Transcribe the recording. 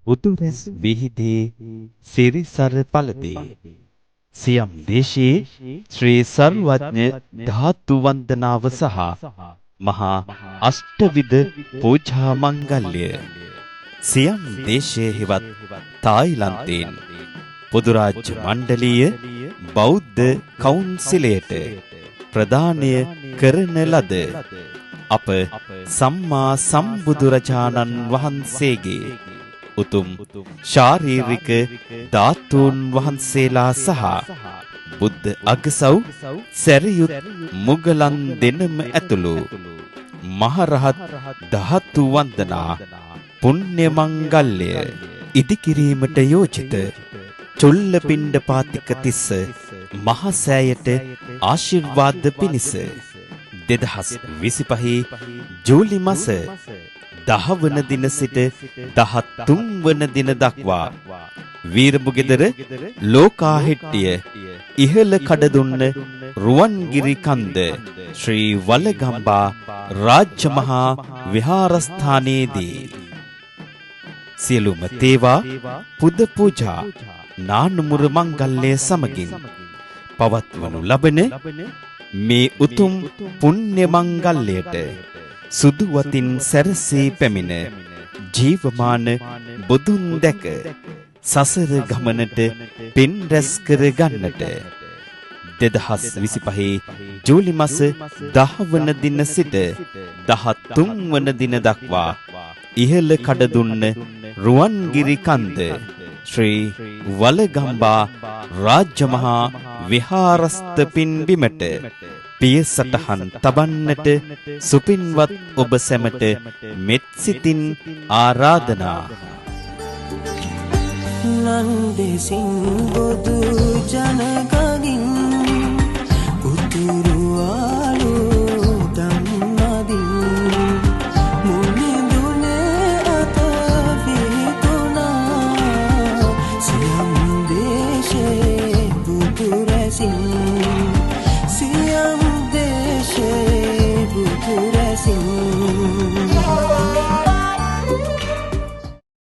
උතුරැස් විහිදේ සිරිසර පළදේ සියම් දේශයේ ශ්‍රී සර්වඥ ධාතු වන්දනාව සහ මහා අෂ්ටවිධ පූජා මංගල්‍ය සියම් දේශයේ හිවත් තායිලන්තයෙන් පොදුරාජ්‍ය මණ්ඩලීය බෞද්ධ කවුන්සිලයට ප්‍රදානය කරන ලද අප සම්මා සම්බුදුරජාණන් වහන්සේගේ උතුම් ශාරීරික ධාතුන් වහන්සේලා සහ බුද්ධ අගසව් සැරියුත් මුගලන් දෙනම ඇතුළු මහරහත් ධාතු වන්දනා පුණ්‍ය මංගල්‍ය ඉදිකිරීමට යෝජිත චුල්ල පිණ්ඩපාතික තිස්ස මහසෑයට ආශිර්වාද පිණිස 2025 ජූලි මාස 10 වන දින සිට 13 වන දින දක්වා වීරමුගෙදර ලෝකාහෙට්ටිය ඉහළ කඩදුන්න රුවන්ගිරි කන්ද ශ්‍රී වලගම්බා රාජ්‍ය මහා විහාරස්ථානයේදී සියලුම තේවා පුද පූජා නානුමුර මංගල්‍ය සමගින් පවත්වනු ලබන මේ උතුම් පුණ්‍ය මංගල්‍යයට සුදු වතින් සැරසී පැමිණ ජීවමාන බුදුන් දැක සසර ගමනට පින් රැස් කර ගන්නට 2025 ජූලි මාස 10 වන දින සිට 13 වන දින දක්වා ඉහළ කඩදුන්න රුවන්ගිරි කන්ද ශ්‍රී වලගම්බා රාජ්‍ය මහා විහාරස්ත පින්බිමට පිය සටහන් තබන්නට සුපින්වත් ඔබ සැමට මෙත් සිතින් ආරාධනා නන්දෙසින් බුදු ජනකගින් උතුරු ආලෝ ධම්මදින් මුනිදුනේ අත විතුනා සියම් දේශේ බුදු රැසින්